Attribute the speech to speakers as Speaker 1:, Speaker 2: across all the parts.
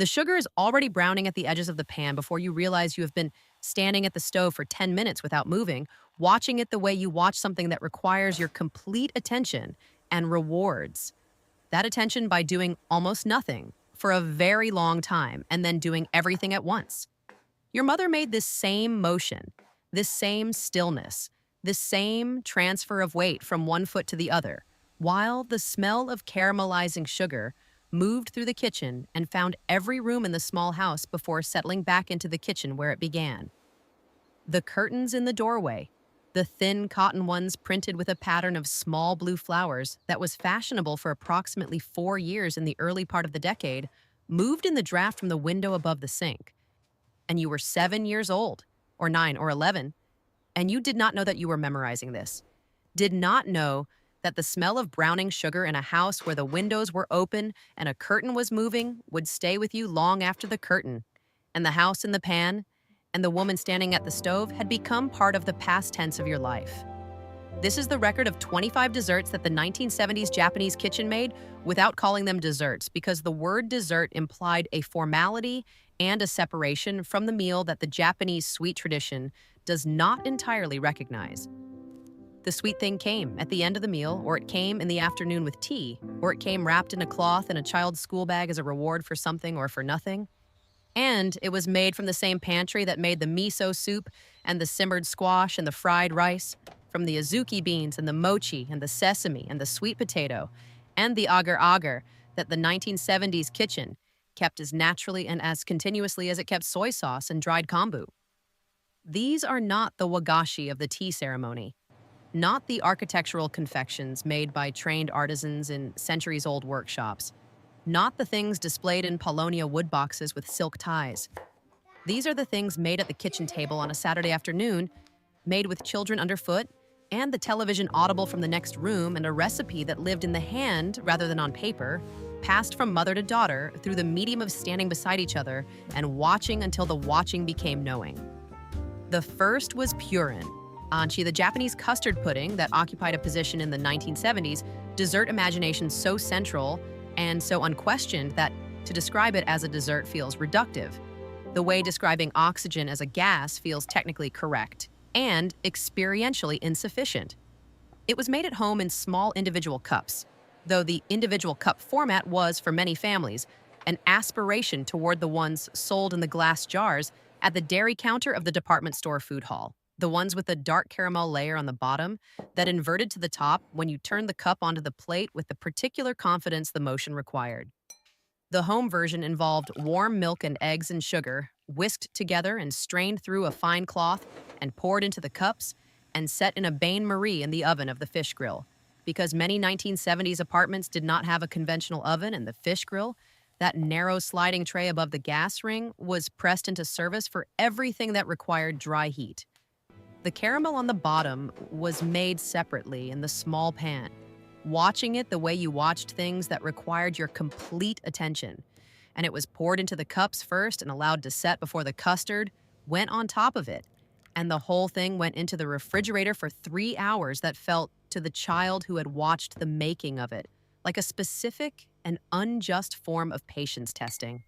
Speaker 1: The sugar is already browning at the edges of the pan before you realize you have been standing at the stove for 10 minutes without moving, watching it the way you watch something that requires your complete attention and rewards that attention by doing almost nothing for a very long time and then doing everything at once. Your mother made this same motion, this same stillness, this same transfer of weight from one foot to the other, while the smell of caramelizing sugar moved through the kitchen and found every room in the small house before settling back into the kitchen where it began. The curtains in the doorway, the thin cotton ones printed with a pattern of small blue flowers that was fashionable for approximately 4 years in the early part of the decade, moved in the draft from the window above the sink. And you were 7 years old, or 9 or 11, and you did not know that you were memorizing this. Did not know that the smell of browning sugar in a house where the windows were open and a curtain was moving would stay with you long after the curtain, and the house in the pan and the woman standing at the stove had become part of the past tense of your life. This is the record of 25 desserts that the 1970s Japanese kitchen made without calling them desserts because the word dessert implied a formality and a separation from the meal that the Japanese sweet tradition does not entirely recognize. The sweet thing came at the end of the meal, or it came in the afternoon with tea, or it came wrapped in a cloth in a child's school bag as a reward for something or for nothing. And it was made from the same pantry that made the miso soup and the simmered squash and the fried rice, from the azuki beans and the mochi and the sesame and the sweet potato, and the agar-agar that the 1970s kitchen kept as naturally and as continuously as it kept soy sauce and dried kombu. These are not the wagashi of the tea ceremony, not the architectural confections made by trained artisans in centuries-old workshops, not the things displayed in Polonia wood boxes with silk ties. These are the things made at the kitchen table on a Saturday afternoon, made with children underfoot, and the television audible from the next room, and a recipe that lived in the hand rather than on paper, passed from mother to daughter through the medium of standing beside each other and watching until the watching became knowing. The first was purin, anchi, the Japanese custard pudding that occupied a position in the 1970s, dessert imagination so central and so unquestioned that to describe it as a dessert feels reductive, the way describing oxygen as a gas feels technically correct and experientially insufficient. It was made at home in small individual cups, though the individual cup format was, for many families, an aspiration toward the ones sold in the glass jars at the dairy counter of the department store food hall, the ones with the dark caramel layer on the bottom that inverted to the top when you turned the cup onto the plate with the particular confidence the motion required. The home version involved warm milk and eggs and sugar, whisked together and strained through a fine cloth and poured into the cups and set in a bain-marie in the oven of the fish grill. Because many 1970s apartments did not have a conventional oven, and the fish grill, that narrow sliding tray above the gas ring, was pressed into service for everything that required dry heat. The caramel on the bottom was made separately in the small pan, watching it the way you watched things that required your complete attention. And it was poured into the cups first and allowed to set before the custard went on top of it. And the whole thing went into the refrigerator for 3 hours that felt, to the child who had watched the making of it, like a specific and unjust form of patience testing.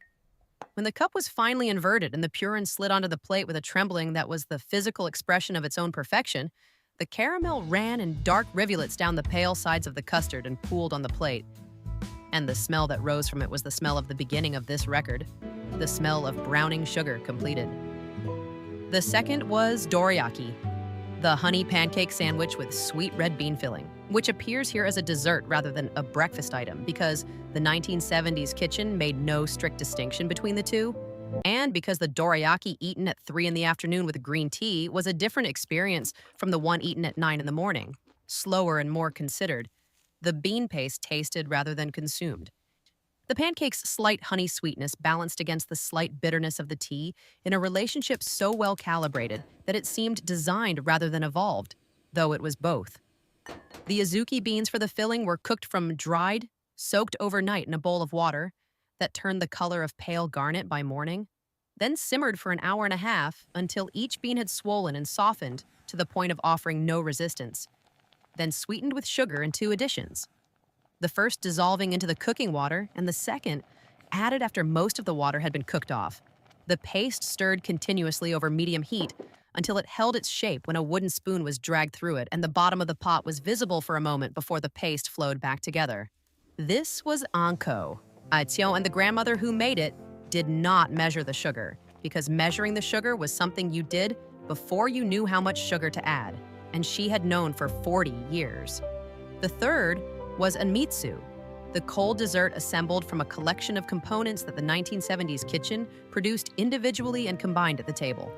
Speaker 1: When the cup was finally inverted and the purin slid onto the plate with a trembling that was the physical expression of its own perfection, the caramel ran in dark rivulets down the pale sides of the custard and pooled on the plate. And the smell that rose from it was the smell of the beginning of this record, the smell of browning sugar completed. The second was dorayaki, the honey pancake sandwich with sweet red bean filling, which appears here as a dessert rather than a breakfast item because the 1970s kitchen made no strict distinction between the two, and because the dorayaki eaten at 3 in the afternoon with green tea was a different experience from the one eaten at 9 in the morning, slower and more considered. The bean paste tasted rather than consumed. The pancake's slight honey sweetness balanced against the slight bitterness of the tea in a relationship so well calibrated that it seemed designed rather than evolved, though it was both. The azuki beans for the filling were cooked from dried, soaked overnight in a bowl of water that turned the color of pale garnet by morning, then simmered for an hour and a half until each bean had swollen and softened to the point of offering no resistance, then sweetened with sugar in 2 additions. The first dissolving into the cooking water, and the second added after most of the water had been cooked off. The paste stirred continuously over medium heat until it held its shape when a wooden spoon was dragged through it and the bottom of the pot was visible for a moment before the paste flowed back together. This was anko. Aitzio and the grandmother who made it did not measure the sugar, because measuring the sugar was something you did before you knew how much sugar to add, and she had known for 40 years. The third was anmitsu, the cold dessert assembled from a collection of components that the 1970s kitchen produced individually and combined at the table.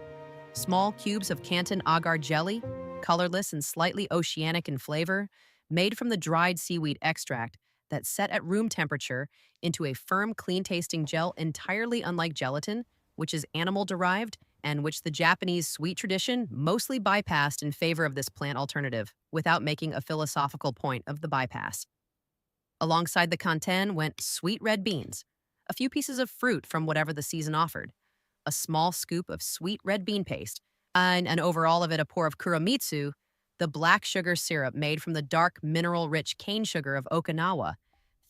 Speaker 1: Small cubes of Canton agar jelly, colorless and slightly oceanic in flavor, made from the dried seaweed extract that set at room temperature into a firm, clean-tasting gel entirely unlike gelatin, which is animal-derived and which the Japanese sweet tradition mostly bypassed in favor of this plant alternative without making a philosophical point of the bypass. Alongside the kanten went sweet red beans, a few pieces of fruit from whatever the season offered, a small scoop of sweet red bean paste, and over all of it a pour of kuromitsu, the black sugar syrup made from the dark mineral-rich cane sugar of Okinawa,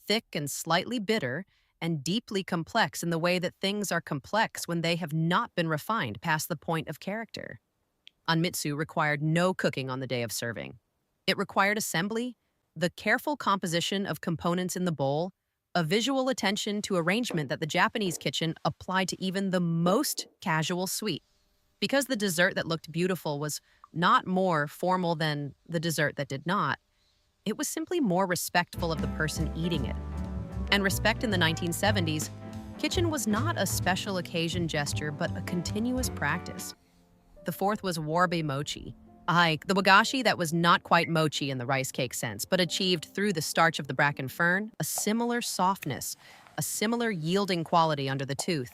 Speaker 1: thick and slightly bitter and deeply complex in the way that things are complex when they have not been refined past the point of character. Anmitsu required no cooking on the day of serving. It required assembly, the careful composition of components in the bowl, a visual attention to arrangement that the Japanese kitchen applied to even the most casual sweet. Because the dessert that looked beautiful was not more formal than the dessert that did not, it was simply more respectful of the person eating it. And respect in the 1970s, kitchen was not a special occasion gesture, but a continuous practice. The fourth was warabi mochi, the wagashi that was not quite mochi in the rice cake sense, but achieved through the starch of the bracken fern a similar softness, a similar yielding quality under the tooth,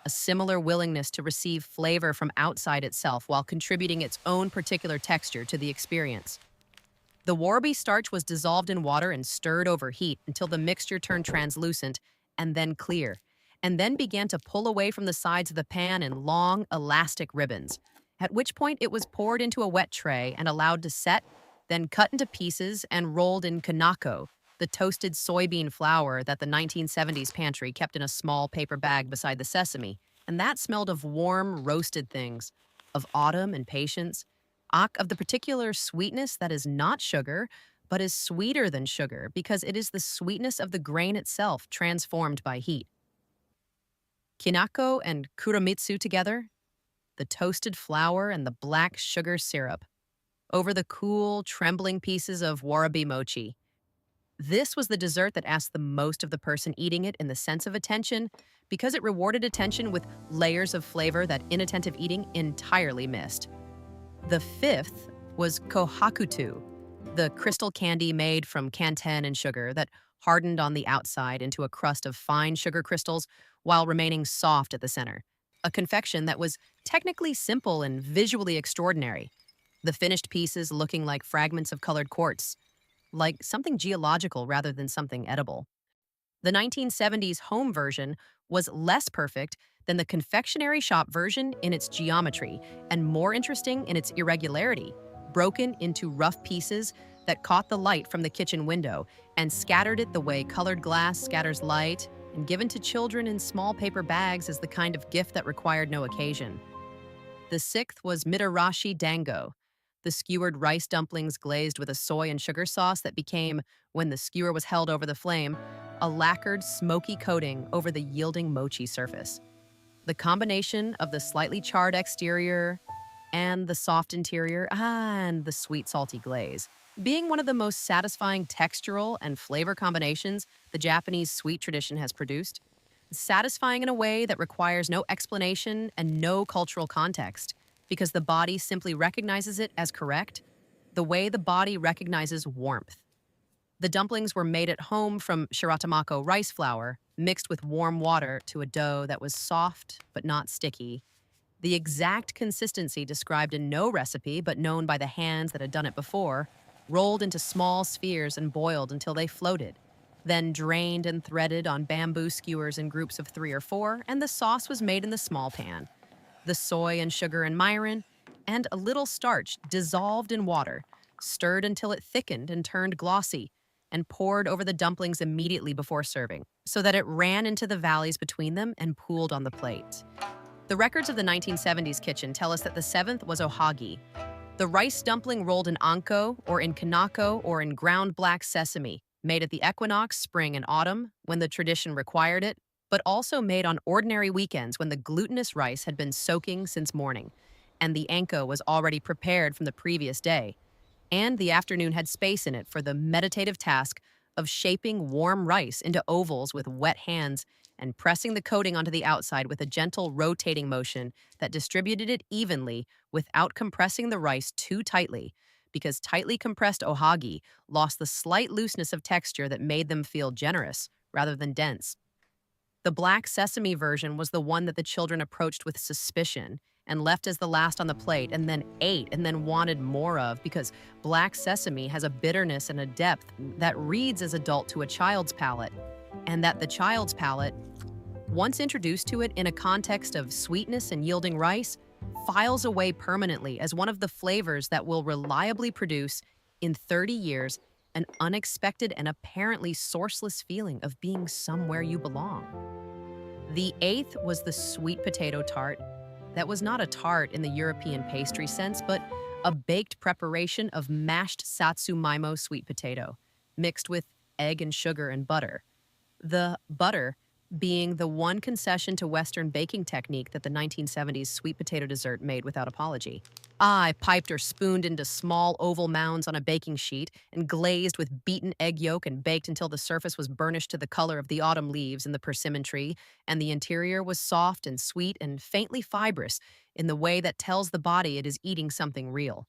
Speaker 1: a similar willingness to receive flavor from outside itself while contributing its own particular texture to the experience. The warabi starch was dissolved in water and stirred over heat until the mixture turned translucent and then clear, and then began to pull away from the sides of the pan in long, elastic ribbons, at which point it was poured into a wet tray and allowed to set, then cut into pieces and rolled in kanako, the toasted soybean flour that the 1970s pantry kept in a small paper bag beside the sesame, and that smelled of warm, roasted things, of autumn and patience, of the particular sweetness that is not sugar, but is sweeter than sugar because it is the sweetness of the grain itself transformed by heat. Kinako and kuromitsu together, the toasted flour and the black sugar syrup, over the cool, trembling pieces of warabi mochi. This was the dessert that asked the most of the person eating it in the sense of attention because it rewarded attention with layers of flavor that inattentive eating entirely missed. The fifth was kohakutu, the crystal candy made from kanten and sugar that hardened on the outside into a crust of fine sugar crystals while remaining soft at the center. A confection that was technically simple and visually extraordinary, the finished pieces looking like fragments of colored quartz, like something geological rather than something edible. The 1970s home version was less perfect than the confectionery shop version in its geometry and more interesting in its irregularity, broken into rough pieces that caught the light from the kitchen window and scattered it the way colored glass scatters light, and given to children in small paper bags as the kind of gift that required no occasion. The sixth was mitarashi dango, the skewered rice dumplings glazed with a soy and sugar sauce that became, when the skewer was held over the flame, a lacquered, smoky coating over the yielding mochi surface. The combination of the slightly charred exterior and the soft interior and the sweet, salty glaze, being one of the most satisfying textural and flavor combinations the Japanese sweet tradition has produced, satisfying in a way that requires no explanation and no cultural context, because the body simply recognizes it as correct, the way the body recognizes warmth. The dumplings were made at home from shiratamako rice flour, mixed with warm water to a dough that was soft but not sticky, the exact consistency described in no recipe but known by the hands that had done it before, rolled into small spheres and boiled until they floated, then drained and threaded on bamboo skewers in groups of 3 or 4, and the sauce was made in the small pan. The soy and sugar and mirin, and a little starch dissolved in water, stirred until it thickened and turned glossy, and poured over the dumplings immediately before serving, so that it ran into the valleys between them and pooled on the plate. The records of the 1970s kitchen tell us that the seventh was ohagi, the rice dumpling rolled in anko or in kanako or in ground black sesame, made at the equinox, spring, and autumn when the tradition required it, but also made on ordinary weekends when the glutinous rice had been soaking since morning, and the anko was already prepared from the previous day, and the afternoon had space in it for the meditative task of shaping warm rice into ovals with wet hands and pressing the coating onto the outside with a gentle rotating motion that distributed it evenly without compressing the rice too tightly, because tightly compressed ohagi lost the slight looseness of texture that made them feel generous rather than dense. The black sesame version was the one that the children approached with suspicion and left as the last on the plate and then ate and then wanted more of, because black sesame has a bitterness and a depth that reads as adult to a child's palate, and that the child's palate, once introduced to it in a context of sweetness and yielding rice, files away permanently as one of the flavors that will reliably produce, in 30 years, an unexpected and apparently sourceless feeling of being somewhere you belong. The eighth was the sweet potato tart. That was not a tart in the European pastry sense, but a baked preparation of mashed satsumimo sweet potato, mixed with egg and sugar and butter. The butter being the one concession to Western baking technique that the 1970s sweet potato dessert made without apology. I piped or spooned into small oval mounds on a baking sheet and glazed with beaten egg yolk and baked until the surface was burnished to the color of the autumn leaves in the persimmon tree, and the interior was soft and sweet and faintly fibrous in the way that tells the body it is eating something real.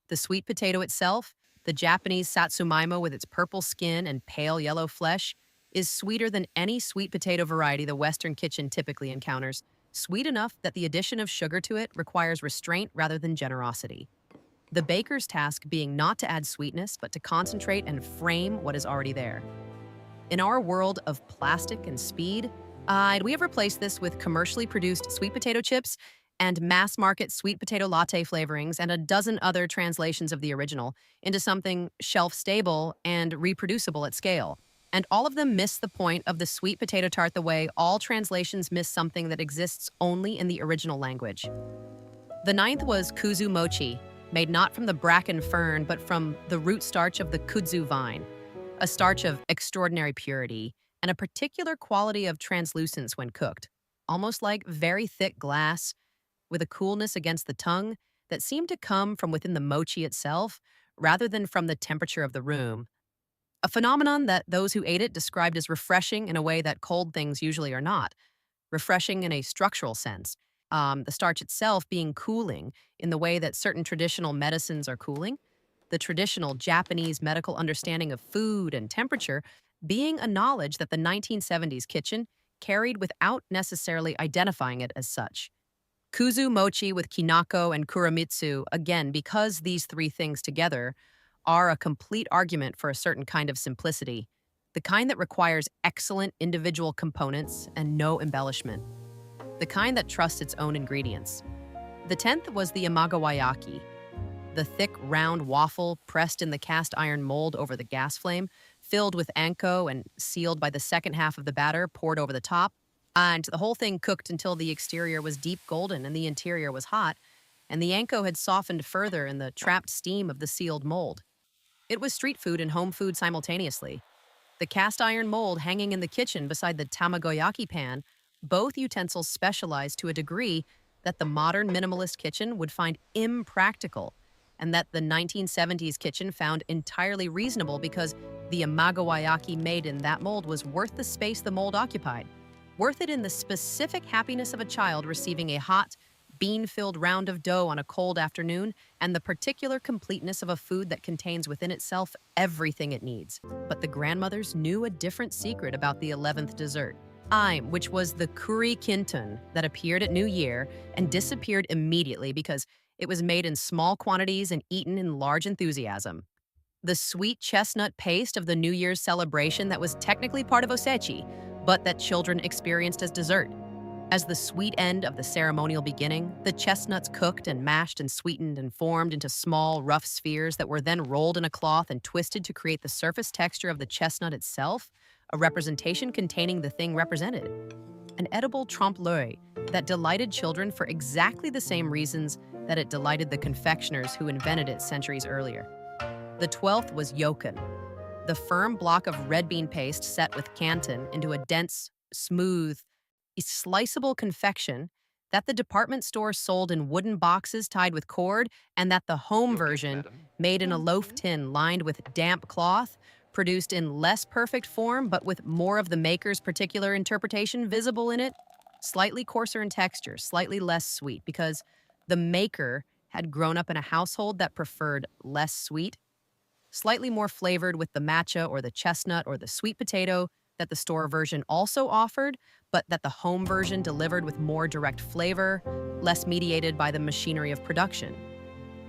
Speaker 1: The sweet potato itself, the Japanese satsumimo with its purple skin and pale yellow flesh, is sweeter than any sweet potato variety the Western kitchen typically encounters, sweet enough that the addition of sugar to it requires restraint rather than generosity. The baker's task being not to add sweetness, but to concentrate and frame what is already there. In our world of plastic and speed, we have replaced this with commercially produced sweet potato chips and mass-market sweet potato latte flavorings and a dozen other translations of the original into something shelf-stable and reproducible at scale. And all of them miss the point of the sweet potato tart the way all translations miss something that exists only in the original language. The ninth was kuzu mochi, made not from the bracken fern, but from the root starch of the kudzu vine, a starch of extraordinary purity and a particular quality of translucence when cooked, almost like very thick glass, with a coolness against the tongue that seemed to come from within the mochi itself rather than from the temperature of the room. A phenomenon that those who ate it described as refreshing in a way that cold things usually are not, refreshing in a structural sense, the starch itself being cooling in the way that certain traditional medicines are cooling, the traditional Japanese medical understanding of food and temperature being a knowledge that the 1970s kitchen carried without necessarily identifying it as such. Kuzu mochi with kinako and kuramitsu, again, because these three things together are a complete argument for a certain kind of simplicity, the kind that requires excellent individual components and no embellishment, the kind that trusts its own ingredients. The 10th was the imagawayaki, the thick, round waffle pressed in the cast iron mold over the gas flame, filled with anko and sealed by the second half of the batter poured over the top, and the whole thing cooked until the exterior was deep golden and the interior was hot, and the anko had softened further in the trapped steam of the sealed mold. It was street food and home food simultaneously. The cast iron mold hanging in the kitchen beside the tamagoyaki pan, both utensils specialized to a degree that the modern minimalist kitchen would find impractical, and that the 1970s kitchen found entirely reasonable because the imagawayaki made in that mold was worth the space the mold occupied, worth it in the specific happiness of a child receiving a hot, bean-filled round of dough on a cold afternoon, and the particular completeness of a food that contains within itself everything it needs. But the grandmothers knew a different secret about the 11th dessert, which was the kuri kintun that appeared at New Year and disappeared immediately because it was made in small quantities and eaten in large enthusiasm. The sweet chestnut paste of the New Year's celebration that was technically part of osechi, but that children experienced as dessert. As the sweet end of the ceremonial beginning, the chestnuts cooked and mashed and sweetened and formed into small, rough spheres that were then rolled in a cloth and twisted to create the surface texture of the chestnut itself, a representation containing the thing represented. An edible trompe-l'oeil that delighted children for exactly the same reasons that it delighted the confectioners who invented it centuries earlier. The 12th was yokan, the firm block of red bean paste set with canton into a dense, smooth, sliceable confection that the department store sold in wooden boxes tied with cord, and that the home version, made in a loaf tin lined with damp cloth, produced in less perfect form but with more of the maker's particular interpretation visible in it, slightly coarser in texture, slightly less sweet, because the maker had grown up in a household that preferred less sweet, slightly more flavored with the matcha or the chestnut or the sweet potato that the store version also offered, but that the home version delivered with more direct flavor, less mediated by the machinery of production.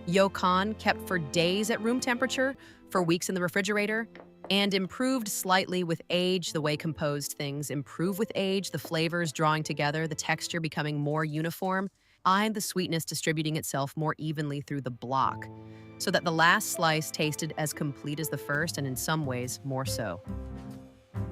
Speaker 1: Yokan kept for days at room temperature, for weeks in the refrigerator, and improved slightly with age, the way composed things improve with age, the flavors drawing together, the texture becoming more uniform, and the sweetness distributing itself more evenly through the block, so that the last slice tasted as complete as the first, and in some ways more so.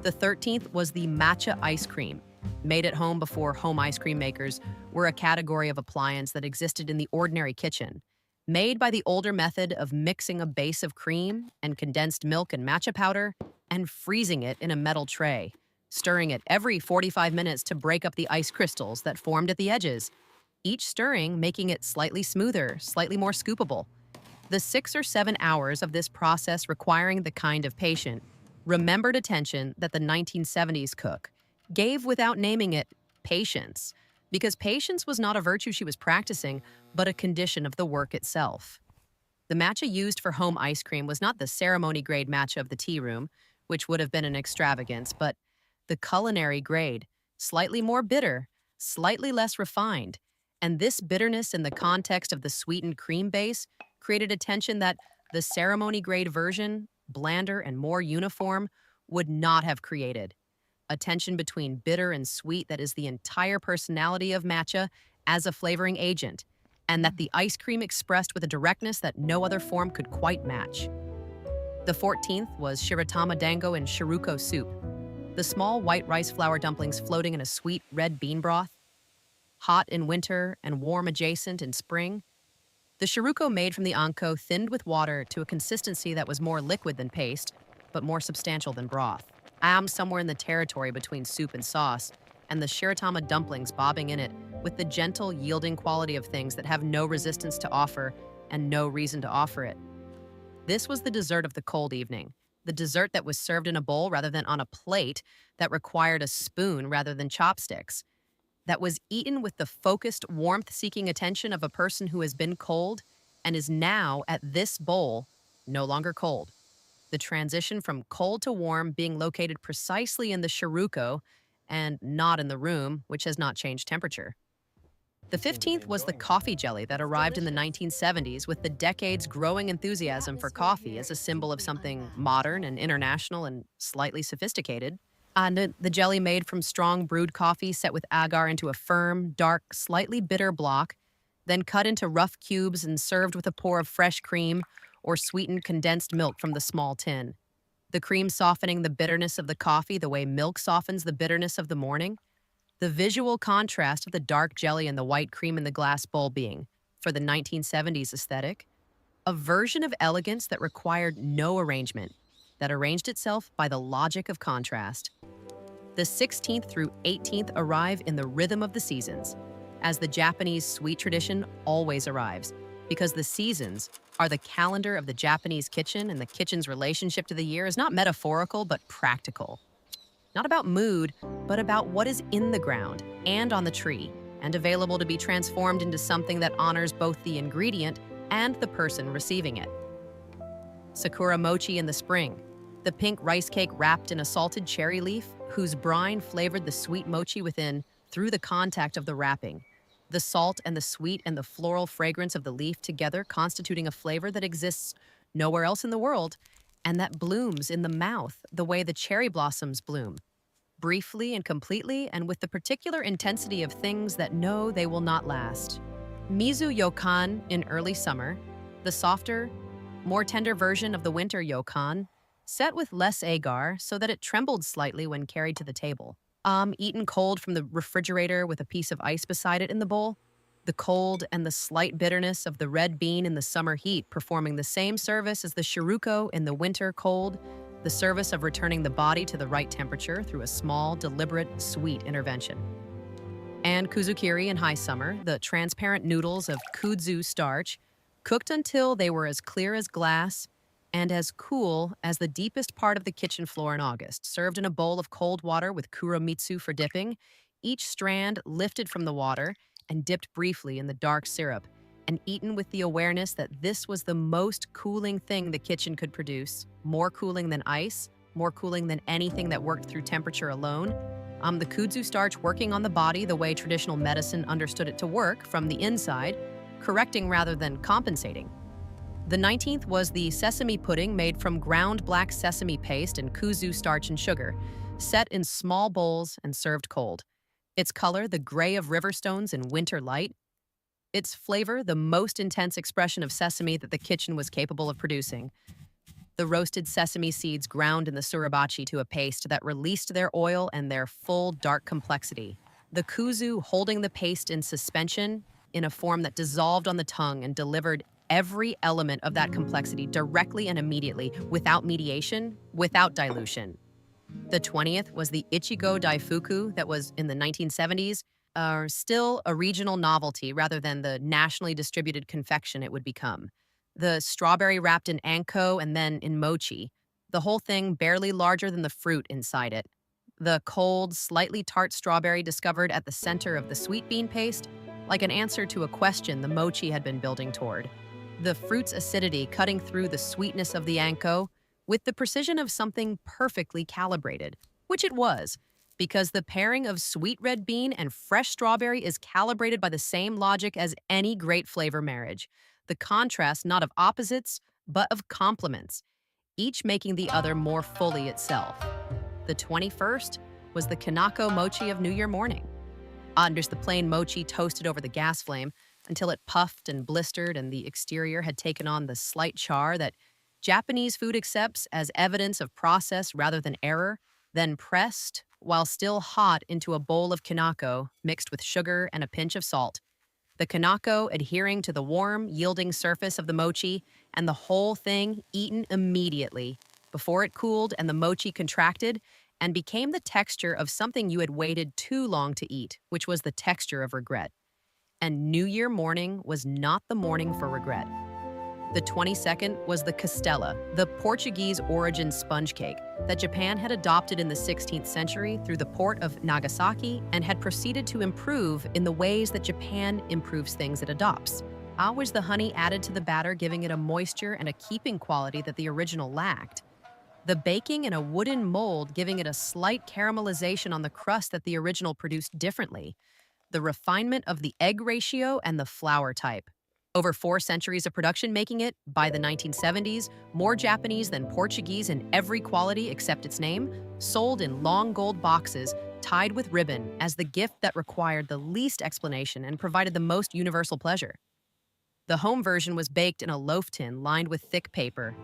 Speaker 1: The 13th was the matcha ice cream, made at home before home ice cream makers were a category of appliance that existed in the ordinary kitchen, made by the older method of mixing a base of cream and condensed milk and matcha powder and freezing it in a metal tray, stirring it every 45 minutes to break up the ice crystals that formed at the edges, each stirring making it slightly smoother, slightly more scoopable. The 6 or 7 hours of this process requiring the kind of patient, remembered attention that the 1970s cook gave without naming it patience, because patience was not a virtue she was practicing, but a condition of the work itself. The matcha used for home ice cream was not the ceremony-grade matcha of the tea room, which would have been an extravagance, but the culinary grade, slightly more bitter, slightly less refined, and this bitterness in the context of the sweetened cream base created a tension that the ceremony-grade version, blander and more uniform, would not have created. A tension between bitter and sweet that is the entire personality of matcha as a flavoring agent, and that the ice cream expressed with a directness that no other form could quite match. The 14th was shiratama dango and shiruko soup, the small white rice flour dumplings floating in a sweet red bean broth, hot in winter and warm adjacent in spring. The shiruko made from the anko thinned with water to a consistency that was more liquid than paste, but more substantial than broth. I somewhere in the territory between soup and sauce, and the shiratama dumplings bobbing in it with the gentle, yielding quality of things that have no resistance to offer and no reason to offer it. This was the dessert of the cold evening, the dessert that was served in a bowl rather than on a plate, that required a spoon rather than chopsticks, that was eaten with the focused, warmth-seeking attention of a person who has been cold and is now, at this bowl, no longer cold. The transition from cold to warm being located precisely in the shiruko and not in the room, which has not changed temperature. The 15th was the coffee jelly that arrived in the 1970s with the decade's growing enthusiasm for coffee as a symbol of something modern and international and slightly sophisticated. And the jelly made from strong brewed coffee set with agar into a firm, dark, slightly bitter block, then cut into rough cubes and served with a pour of fresh cream or sweetened condensed milk from the small tin. The cream softening the bitterness of the coffee the way milk softens the bitterness of the morning. The visual contrast of the dark jelly and the white cream in the glass bowl being, for the 1970s aesthetic, a version of elegance that required no arrangement, that arranged itself by the logic of contrast. The 16th through 18th arrive in the rhythm of the seasons, as the Japanese sweet tradition always arrives, because the seasons are the calendar of the Japanese kitchen, and the kitchen's relationship to the year is not metaphorical but practical. Not about mood, but about what is in the ground and on the tree, and available to be transformed into something that honors both the ingredient and the person receiving it. Sakura mochi in the spring, the pink rice cake wrapped in a salted cherry leaf, whose brine flavored the sweet mochi within through the contact of the wrapping. The salt and the sweet and the floral fragrance of the leaf together constituting a flavor that exists nowhere else in the world, and that blooms in the mouth the way the cherry blossoms bloom. briefly and completely, and with the particular intensity of things that know they will not last. Mizu Yokan in early summer, the softer, more tender version of the winter Yokan, set with less agar so that it trembled slightly when carried to the table. Eaten cold from the refrigerator with a piece of ice beside it in the bowl. The cold and the slight bitterness of the red bean in the summer heat performing the same service as the shiruko in the winter cold, the service of returning the body to the right temperature through a small, deliberate, sweet intervention. And kuzukiri in high summer, the transparent noodles of kudzu starch, cooked until they were as clear as glass and as cool as the deepest part of the kitchen floor in August, served in a bowl of cold water with kuromitsu for dipping, each strand lifted from the water and dipped briefly in the dark syrup, and eaten with the awareness that this was the most cooling thing the kitchen could produce, more cooling than ice, more cooling than anything that worked through temperature alone. The kudzu starch working on the body the way traditional medicine understood it to work from the inside, correcting rather than compensating. The 19th was the sesame pudding made from ground black sesame paste and kuzu starch and sugar, set in small bowls and served cold. Its color, the gray of river stones in winter light. Its flavor, the most intense expression of sesame that the kitchen was capable of producing. The roasted sesame seeds ground in the suribachi to a paste that released their oil and their full, dark complexity. The kuzu holding the paste in suspension in a form that dissolved on the tongue and delivered every element of that complexity directly and immediately, without mediation, without dilution. The 20th was the Ichigo Daifuku that was in the 1970s, still a regional novelty rather than the nationally distributed confection it would become. The strawberry wrapped in anko and then in mochi, the whole thing barely larger than the fruit inside it. The cold, slightly tart strawberry discovered at the center of the sweet bean paste, like an answer to a question the mochi had been building toward. The fruit's acidity cutting through the sweetness of the anko with the precision of something perfectly calibrated, which it was, because the pairing of sweet red bean and fresh strawberry is calibrated by the same logic as any great flavor marriage. The contrast not of opposites, but of complements, each making the other more fully itself. The 21st was the Kanako mochi of New Year morning. Just the plain mochi toasted over the gas flame until it puffed and blistered and the exterior had taken on the slight char that Japanese food accepts as evidence of process rather than error, then pressed, while still hot, into a bowl of kanako mixed with sugar and a pinch of salt. The kanako adhering to the warm, yielding surface of the mochi, and the whole thing eaten immediately, before it cooled and the mochi contracted and became the texture of something you had waited too long to eat, which was the texture of regret. And New Year morning was not the morning for regret. The 22nd was the castella, the Portuguese origin sponge cake that Japan had adopted in the 16th century through the port of Nagasaki and had proceeded to improve in the ways that Japan improves things it adopts. Was the honey added to the batter, giving it a moisture and a keeping quality that the original lacked. The baking in a wooden mold, giving it a slight caramelization on the crust that the original produced differently. The refinement of the egg ratio and the flour type. Over 4 centuries of production making it, by the 1970s, more Japanese than Portuguese in every quality except its name, sold in long gold boxes tied with ribbon as the gift that required the least explanation and provided the most universal pleasure. The home version was baked in a loaf tin lined with thick paper.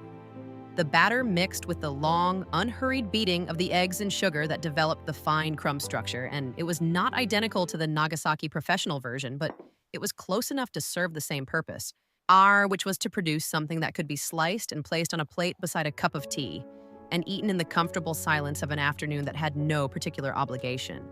Speaker 1: The batter mixed with the long, unhurried beating of the eggs and sugar that developed the fine crumb structure, and it was not identical to the Nagasaki professional version, but it was close enough to serve the same purpose, which was to produce something that could be sliced and placed on a plate beside a cup of tea, and eaten in the comfortable silence of an afternoon that had no particular obligation.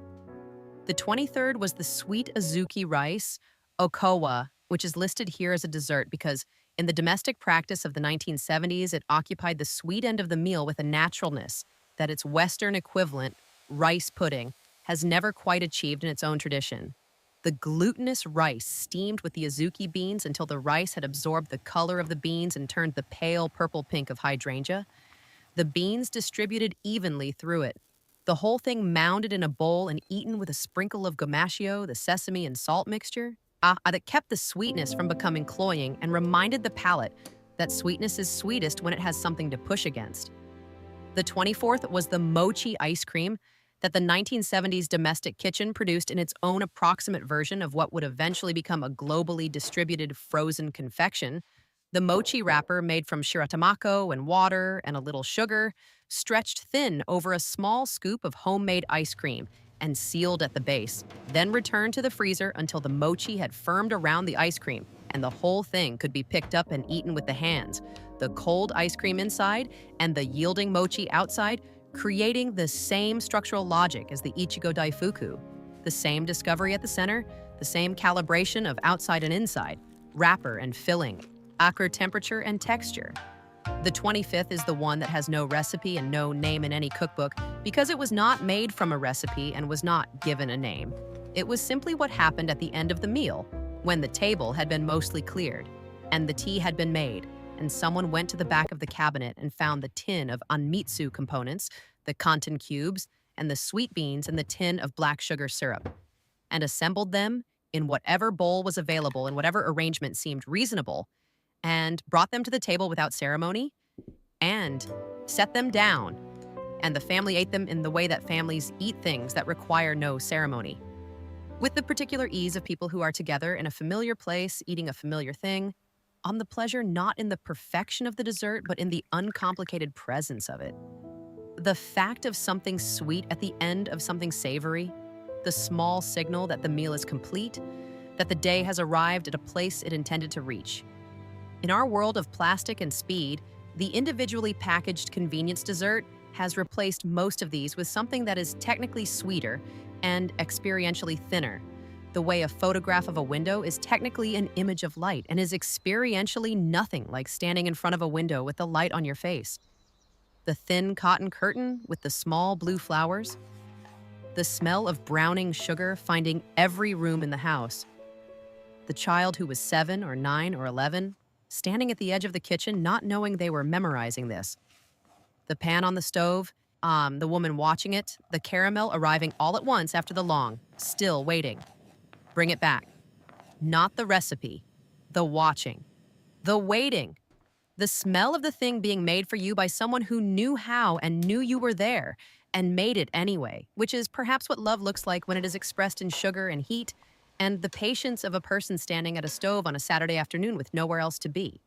Speaker 1: The 23rd was the sweet azuki rice, okowa, which is listed here as a dessert because in the domestic practice of the 1970s, it occupied the sweet end of the meal with a naturalness that its Western equivalent, rice pudding, has never quite achieved in its own tradition. The glutinous rice steamed with the azuki beans until the rice had absorbed the color of the beans and turned the pale purple-pink of hydrangea. The beans distributed evenly through it. The whole thing mounded in a bowl and eaten with a sprinkle of gomashio, the sesame and salt mixture, that kept the sweetness from becoming cloying and reminded the palate that sweetness is sweetest when it has something to push against. The 24th was the mochi ice cream that the 1970s domestic kitchen produced in its own approximate version of what would eventually become a globally distributed frozen confection. The mochi wrapper, made from shiratamako and water and a little sugar, stretched thin over a small scoop of homemade ice cream and sealed at the base, then returned to the freezer until the mochi had firmed around the ice cream and the whole thing could be picked up and eaten with the hands, the cold ice cream inside and the yielding mochi outside, creating the same structural logic as the Ichigo Daifuku. The same discovery at the center, the same calibration of outside and inside, wrapper and filling, acre temperature and texture. The 25th is the one that has no recipe and no name in any cookbook because it was not made from a recipe and was not given a name. It was simply what happened at the end of the meal, when the table had been mostly cleared, and the tea had been made, and someone went to the back of the cabinet and found the tin of anmitsu components, the kantan cubes, and the sweet beans and the tin of black sugar syrup, and assembled them in whatever bowl was available and whatever arrangement seemed reasonable, and brought them to the table without ceremony, and set them down. And the family ate them in the way that families eat things that require no ceremony, with the particular ease of people who are together in a familiar place, eating a familiar thing, on the pleasure not in the perfection of the dessert, but in the uncomplicated presence of it. The fact of something sweet at the end of something savory, the small signal that the meal is complete, that the day has arrived at a place it intended to reach. In our world of plastic and speed, the individually packaged convenience dessert has replaced most of these with something that is technically sweeter and experientially thinner. The way a photograph of a window is technically an image of light and is experientially nothing like standing in front of a window with the light on your face. The thin cotton curtain with the small blue flowers, the smell of browning sugar finding every room in the house, the child who was 7 or 9 or 11, standing at the edge of the kitchen not knowing they were memorizing this, the pan on the stove, the woman watching it, the caramel arriving all at once after the long, still waiting. Bring it back. Not the recipe, the watching, the waiting, the smell of the thing being made for you by someone who knew how and knew you were there and made it anyway, which is perhaps what love looks like when it is expressed in sugar and heat, and the patience of a person standing at a stove on a Saturday afternoon with nowhere else to be.